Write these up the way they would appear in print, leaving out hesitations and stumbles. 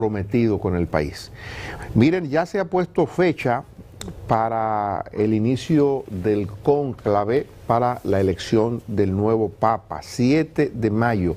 comprometido con el país. Miren, ya se ha puesto fecha para el inicio del cónclave para la elección del nuevo Papa. 7 de mayo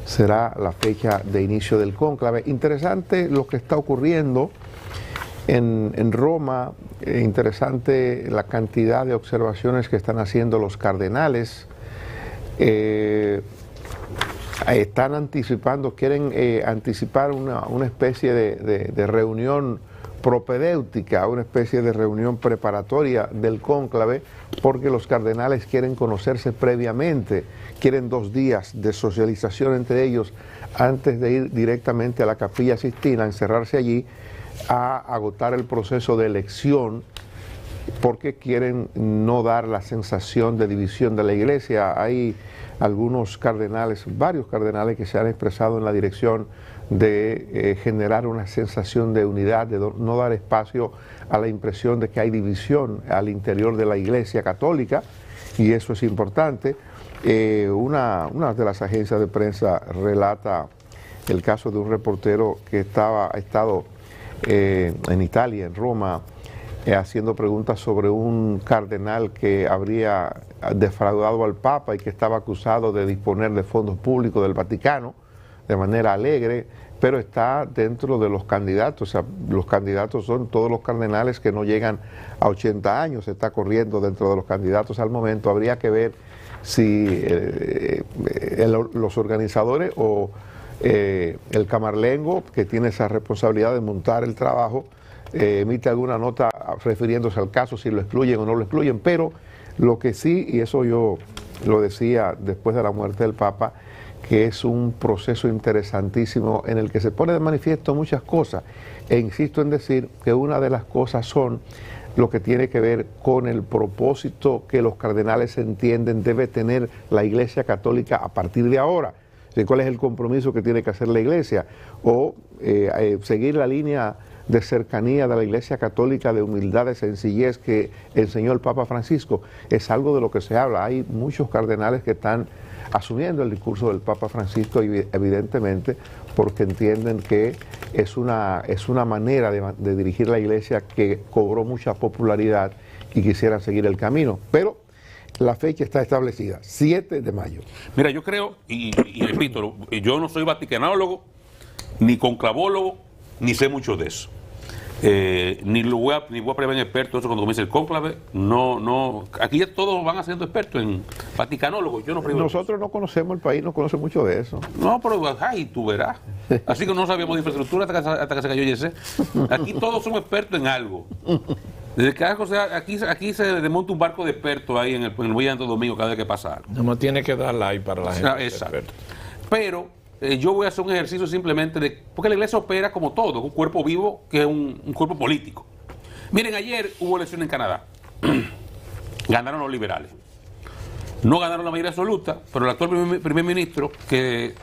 será la fecha de inicio del cónclave. Interesante lo que está ocurriendo en Roma, interesante la cantidad de observaciones que están haciendo los cardenales. Están anticipando, quieren anticipar una especie de reunión propedéutica, una especie de reunión preparatoria del cónclave, porque los cardenales quieren conocerse previamente, quieren 2 días de socialización entre ellos antes de ir directamente a la Capilla Sixtina, encerrarse allí a agotar el proceso de elección, porque quieren no dar la sensación de división de la Iglesia. Hay algunos cardenales, varios cardenales que se han expresado en la dirección de generar una sensación de unidad, de no dar espacio a la impresión de que hay división al interior de la Iglesia Católica, y eso es importante. Una de las agencias de prensa relata el caso de un reportero que ha estado en Italia, en Roma, haciendo preguntas sobre un cardenal que habría defraudado al Papa y que estaba acusado de disponer de fondos públicos del Vaticano de manera alegre, pero está dentro de los candidatos. O sea, los candidatos son todos los cardenales que no llegan a 80 años, está corriendo dentro de los candidatos al momento. Habría que ver si los organizadores o el Camarlengo, que tiene esa responsabilidad de montar el trabajo, emite alguna nota refiriéndose al caso, si lo excluyen o no lo excluyen. Pero lo que sí, y eso yo lo decía después de la muerte del Papa, que es un proceso interesantísimo en el que se pone de manifiesto muchas cosas, e insisto en decir que una de las cosas son lo que tiene que ver con el propósito que los cardenales entienden debe tener la Iglesia Católica a partir de ahora. ¿Cuál es el compromiso que tiene que hacer la Iglesia? O seguir la línea de cercanía de la Iglesia Católica, de humildad, de sencillez que enseñó el Papa Francisco. Es algo de lo que se habla. Hay muchos cardenales que están asumiendo el discurso del Papa Francisco, evidentemente, porque entienden que es una manera de dirigir la Iglesia que cobró mucha popularidad y quisieran seguir el camino. Pero la fecha está establecida, 7 de mayo. Mira, yo creo, y repito, yo no soy vaticanólogo, ni conclavólogo, ni sé mucho de eso. Ni voy a prever en expertos, eso cuando comience el cónclave, no, aquí ya todos van haciendo expertos en vaticanólogos, yo no preveo. Nosotros no conocemos el país, no conocemos mucho de eso. No, pero ay, tú verás. Así que no sabíamos de infraestructura hasta que se cayó Yese. Aquí todos somos expertos en algo. Desde que aquí se desmonta un barco de expertos ahí en el muelle de Santo Domingo cada vez que pasa algo. No tiene que dar like para la gente. Exacto. Pero yo voy a hacer un ejercicio simplemente porque la Iglesia opera como todo, un cuerpo vivo que es un cuerpo político. Miren, ayer hubo elecciones en Canadá. Ganaron los liberales. No ganaron la mayoría absoluta, pero el actual primer ministro, que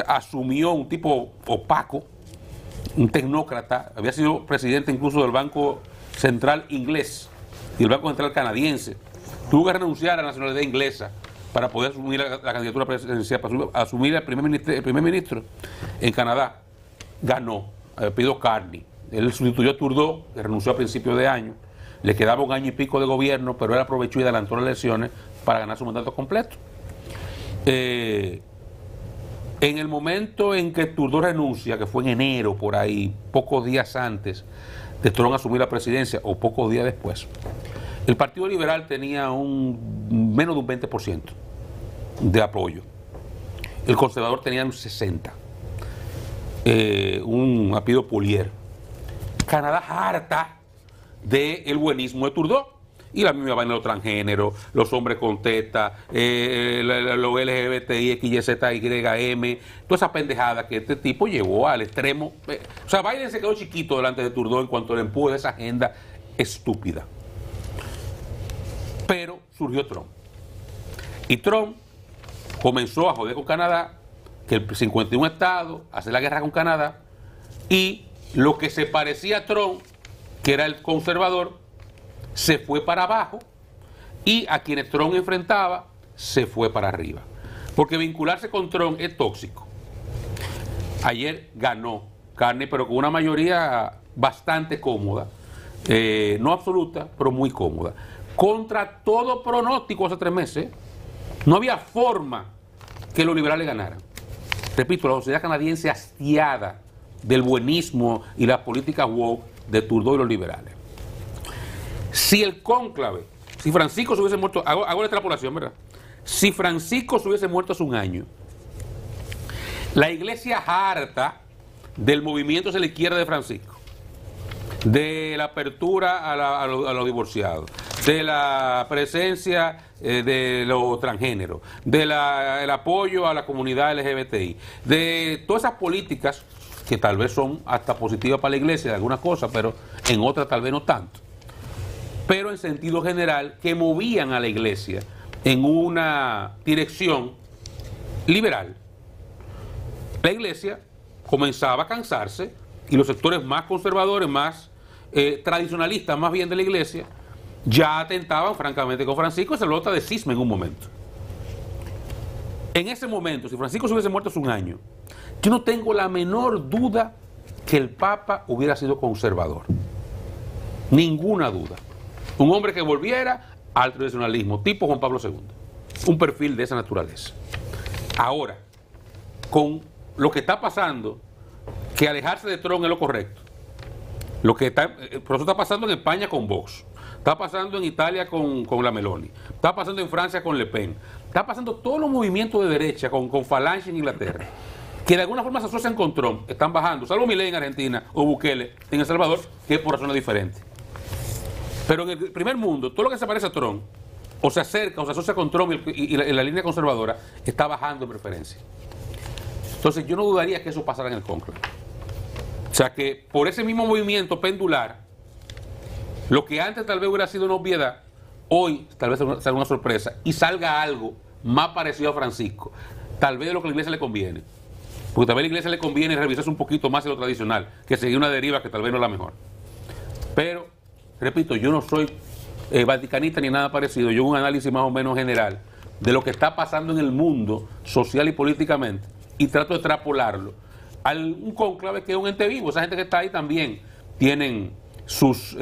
asumió un tipo opaco, un tecnócrata, había sido presidente incluso del Banco Central inglés y el Banco Central canadiense, tuvo que renunciar a la nacionalidad inglesa para poder asumir la candidatura presidencial, para asumir el primer ministro en Canadá. Ganó, pidió Carney. Él sustituyó a Trudeau, que renunció a principios de año. Le quedaba 1 año y pico de gobierno, pero él aprovechó y adelantó las elecciones para ganar su mandato completo. En el momento en que Trudeau renuncia, que fue en enero por ahí, pocos días antes de Trump asumir la presidencia, o pocos días después, el Partido Liberal tenía menos de un 20% de apoyo. El conservador tenía un 60%. Un apellido Polier. Canadá harta del buenismo de Trudeau. Y la misma vaina de los transgéneros, los hombres con teta, los LGBTI, XYZYM, toda esa pendejada que este tipo llevó al extremo. O sea, Biden se quedó chiquito delante de Trudeau en cuanto al empuje de esa agenda estúpida. Pero surgió Trump. Y Trump comenzó a joder con Canadá, que el 51 estados, hacer la guerra con Canadá, y lo que se parecía a Trump, que era el conservador, se fue para abajo, y a quienes Trump enfrentaba se fue para arriba. Porque vincularse con Trump es tóxico. Ayer ganó carne, pero con una mayoría bastante cómoda, no absoluta, pero muy cómoda. Contra todo pronóstico hace 3 meses, no había forma que los liberales ganaran. Repito, la sociedad canadiense hastiada del buenismo y las políticas woke de Trudeau y los liberales. Si el cónclave, si Francisco se hubiese muerto, hago la extrapolación, ¿verdad? Si Francisco se hubiese muerto hace un año, la iglesia harta del movimiento hacia la izquierda de Francisco, de la apertura a los divorciados, de la presencia de los transgéneros, del apoyo a la comunidad LGBTI, de todas esas políticas que tal vez son hasta positivas para la iglesia de algunas cosas, pero en otras tal vez no tanto, pero en sentido general que movían a la iglesia en una dirección liberal. La iglesia comenzaba a cansarse y los sectores más conservadores, más tradicionalistas más bien de la iglesia, ya atentaban francamente con Francisco y se lo nota de cisma en un momento. En ese momento, si Francisco se hubiese muerto hace un año, yo no tengo la menor duda que el Papa hubiera sido conservador. Ninguna duda. Un hombre que volviera al tradicionalismo, tipo Juan Pablo II. Un perfil de esa naturaleza. Ahora, con lo que está pasando, que alejarse de Trump es lo correcto. Por eso está pasando en España con Vox. Está pasando en Italia con la Meloni. Está pasando en Francia con Le Pen. Está pasando todos los movimientos de derecha con Falange en Inglaterra, que de alguna forma se asocian con Trump, están bajando, salvo Milei en Argentina o Bukele en El Salvador, que es por razones diferentes. Pero en el primer mundo, todo lo que se parece a Trump, o se acerca o se asocia con Trump y la línea conservadora, está bajando en preferencia. Entonces yo no dudaría que eso pasara en el cónclave. O sea que por ese mismo movimiento pendular, lo que antes tal vez hubiera sido una obviedad, hoy tal vez sea una sorpresa y salga algo más parecido a Francisco, tal vez de lo que a la iglesia le conviene. Porque tal vez a la iglesia le conviene revisarse un poquito más de lo tradicional, que seguir una deriva que tal vez no es la mejor. Pero, repito, yo no soy vaticanista ni nada parecido, yo hago un análisis más o menos general de lo que está pasando en el mundo social y políticamente y trato de extrapolarlo a un cónclave que es un ente vivo. Esa gente que está ahí también tienen sus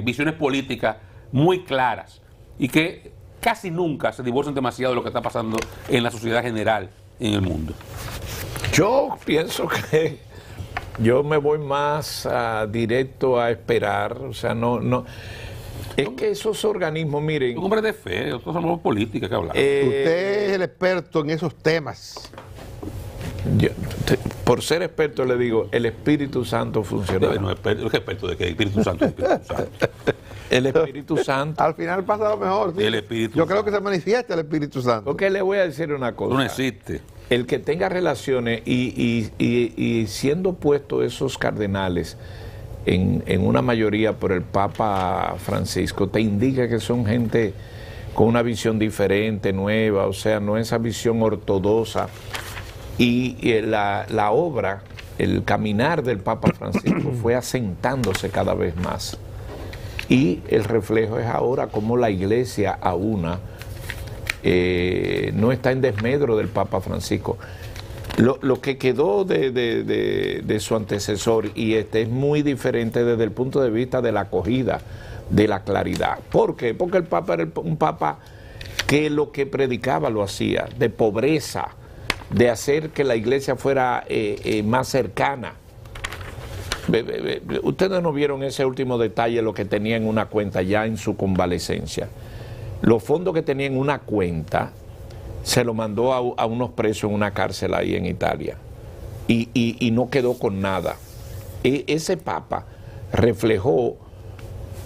visiones políticas muy claras y que casi nunca se divorcian demasiado de lo que está pasando en la sociedad general en el mundo. Yo pienso que yo me voy más directo a esperar, o sea, no es que esos organismos, miren... Un hombre de fe, nosotros somos política que hablamos. Usted es el experto en esos temas. Por ser experto le digo, el Espíritu Santo funciona. No, experto de qué, Espíritu Santo, Espíritu Santo. El Espíritu Santo. Al final pasa lo mejor. ¿Sí? El Espíritu Yo creo que se manifiesta el Espíritu Santo. Porque le voy a decir una cosa. No existe. El que tenga relaciones y siendo puestos esos cardenales en una mayoría por el Papa Francisco, te indica que son gente con una visión diferente, nueva, o sea, no esa visión ortodoxa. Y la obra, el caminar del Papa Francisco fue asentándose cada vez más. Y el reflejo es ahora cómo la Iglesia aúna, no está en desmedro del Papa Francisco. Lo que quedó de su antecesor, y es muy diferente desde el punto de vista de la acogida, de la claridad. ¿Por qué? Porque el Papa era un Papa que lo que predicaba lo hacía, de pobreza, de hacer que la iglesia fuera más cercana. Ustedes no vieron ese último detalle, lo que tenía en una cuenta ya en su convalecencia. Los fondos que tenía en una cuenta se lo mandó a unos presos en una cárcel ahí en Italia y no quedó con nada. Ese Papa reflejó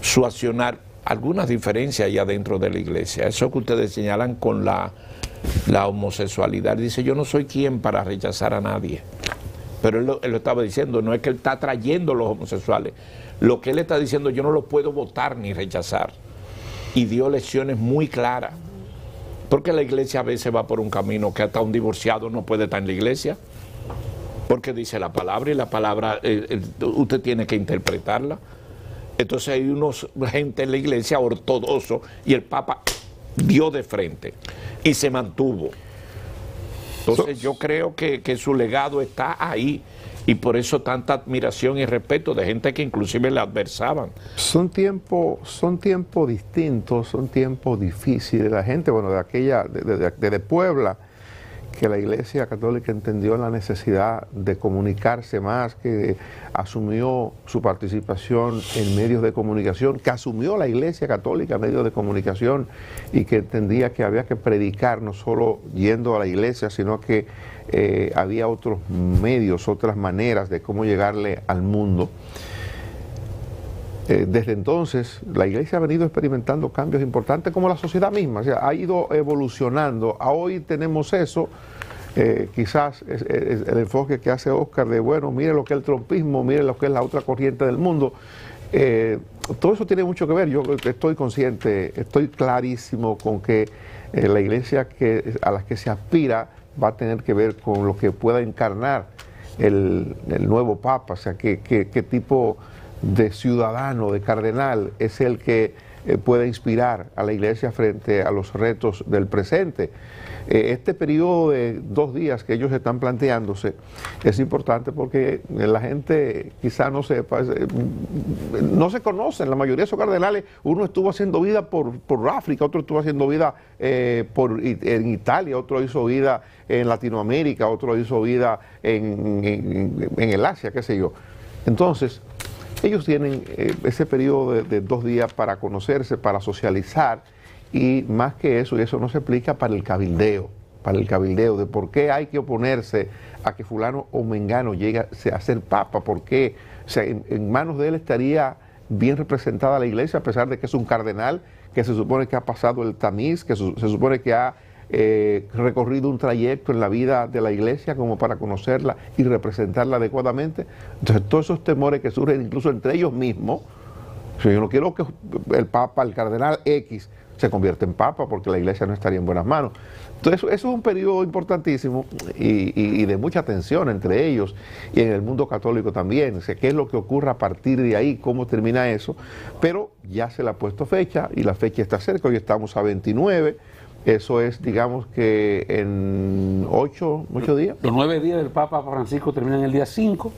su accionar, algunas diferencias allá dentro de la iglesia. Eso que ustedes señalan con la homosexualidad. Dice, yo no soy quien para rechazar a nadie. Pero él lo estaba diciendo, no es que él está trayendo a los homosexuales. Lo que él está diciendo, yo no los puedo votar ni rechazar. Y dio lecciones muy claras. Porque la iglesia a veces va por un camino que hasta un divorciado no puede estar en la iglesia. Porque dice la palabra y la palabra usted tiene que interpretarla. Entonces hay gente en la iglesia ortodoxo y el Papa dio de frente y se mantuvo. Entonces yo creo que su legado está ahí y por eso tanta admiración y respeto de gente que inclusive le adversaban. Son tiempos distintos, son tiempos difíciles. La gente, bueno, de aquella, de Puebla, que la Iglesia Católica entendió la necesidad de comunicarse más, que asumió su participación en medios de comunicación, que asumió la Iglesia Católica en medios de comunicación y que entendía que había que predicar no solo yendo a la iglesia, sino que había otros medios, otras maneras de cómo llegarle al mundo. Desde entonces, la Iglesia ha venido experimentando cambios importantes como la sociedad misma, o sea, ha ido evolucionando. A hoy tenemos eso, quizás es el enfoque que hace Oscar de, bueno, mire lo que es el trumpismo, mire lo que es la otra corriente del mundo. Todo eso tiene mucho que ver. Yo estoy consciente, estoy clarísimo con que la Iglesia a la que se aspira va a tener que ver con lo que pueda encarnar el nuevo Papa, o sea, qué tipo de ciudadano, de cardenal, es el que puede inspirar a la Iglesia frente a los retos del presente. Este periodo de 2 días que ellos están planteándose es importante porque la gente quizá no sepa, no se conocen, la mayoría de esos cardenales, uno estuvo haciendo vida por África, otro estuvo haciendo vida en Italia, otro hizo vida en Latinoamérica, otro hizo vida en el Asia, qué sé yo. Entonces, ellos tienen ese periodo de 2 días para conocerse, para socializar, y más que eso, y eso no se aplica para el cabildeo de por qué hay que oponerse a que fulano o mengano llegue a ser papa, porque o sea, en manos de él estaría bien representada la Iglesia, a pesar de que es un cardenal, que se supone que ha pasado el tamiz, que se supone que ha recorrido un trayecto en la vida de la Iglesia como para conocerla y representarla adecuadamente. Entonces todos esos temores que surgen incluso entre ellos mismos, o sea, yo no quiero que el Papa, el cardenal X, se convierta en Papa porque la Iglesia no estaría en buenas manos. Entonces eso es un periodo importantísimo y de mucha tensión entre ellos y en el mundo católico también. O sea, qué es lo que ocurre a partir de ahí, cómo termina eso, pero ya se le ha puesto fecha y la fecha está cerca. Hoy estamos a 29. Eso es, digamos que en 8 días. Los 9 días del Papa Francisco terminan el día 5,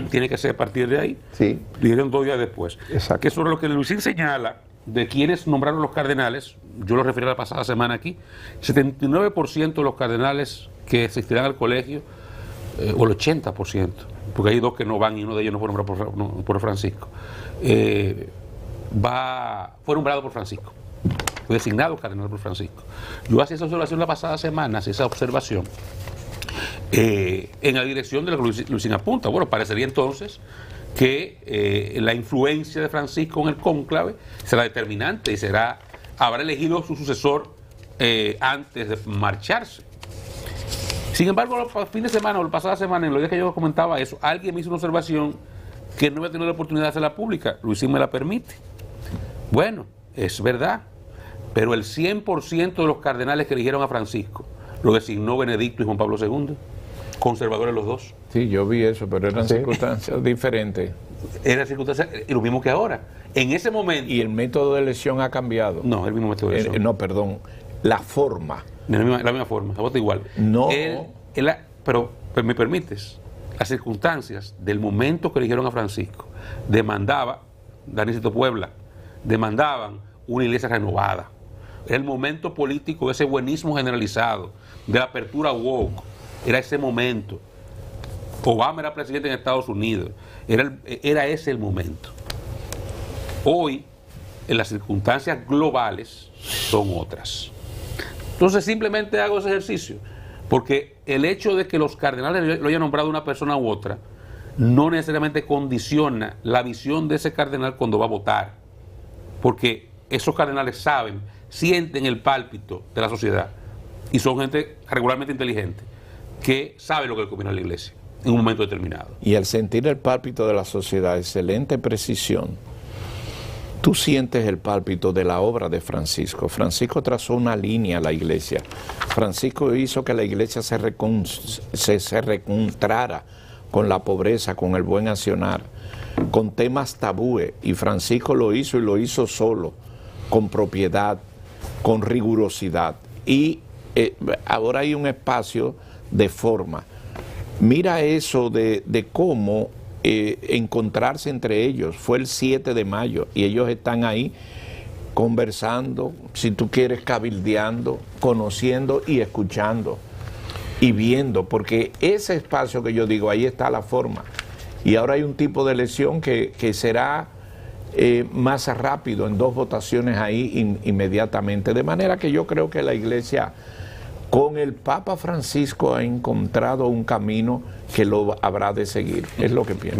tiene que ser a partir de ahí. Sí. Dieron 2 días después. Exacto. Que sobre lo que Luisín señala de quienes nombraron los cardenales, yo lo referí la pasada semana aquí, 79% de los cardenales que asistirán al colegio, o el 80%, porque hay 2 que no van y uno de ellos no fue nombrado por Francisco, fue nombrado por Francisco. Fue designado cardenal por Francisco. Yo hacía esa observación la pasada semana, esa observación, en la dirección de lo que Luisín apunta. Bueno, parecería entonces que la influencia de Francisco en el cónclave será determinante y habrá elegido su sucesor antes de marcharse. Sin embargo, el fin de semana o la pasada semana, en los días que yo comentaba eso, alguien me hizo una observación que no voy a tener la oportunidad de hacerla pública. Luisín me la permite. Bueno, es verdad. Pero el 100% de los cardenales que eligieron a Francisco lo designó Benedicto y Juan Pablo II, conservadores los dos. Sí, yo vi eso, pero eran circunstancias diferentes. Eran circunstancias, y lo mismo que ahora. En ese momento... ¿Y el método de elección ha cambiado? No, el mismo método de elección. No, perdón, la forma. La misma forma, la vota igual. No. Pero me permites, las circunstancias del momento que eligieron a Francisco demandaba, Danicito Puebla, demandaban una iglesia renovada. Era el momento político de ese buenismo generalizado, de la apertura woke. Era ese momento. Obama era presidente en Estados Unidos. Era ese el momento. Hoy, en las circunstancias globales, son otras. Entonces simplemente hago ese ejercicio, porque el hecho de que los cardenales lo hayan nombrado una persona u otra, no necesariamente condiciona la visión de ese cardenal cuando va a votar. Porque esos cardenales sienten el pálpito de la sociedad y son gente regularmente inteligente que sabe lo que le conviene a la Iglesia en un momento determinado. Y al sentir el pálpito de la sociedad, excelente precisión, tú sientes el pálpito de la obra de Francisco. Francisco trazó una línea a la Iglesia. Francisco hizo que la Iglesia se reencontrara con la pobreza, con el buen accionar, con temas tabúes, y Francisco lo hizo y lo hizo solo, con propiedad, con rigurosidad. Y ahora hay un espacio de forma. Mira eso de cómo encontrarse entre ellos. Fue el 7 de mayo y ellos están ahí conversando, si tú quieres, cabildeando, conociendo y escuchando y viendo, porque ese espacio que yo digo, ahí está la forma. Y ahora hay un tipo de elección que será más rápido, en 2 votaciones ahí inmediatamente. De manera que yo creo que la Iglesia, con el Papa Francisco, ha encontrado un camino que lo habrá de seguir. Es lo que pienso.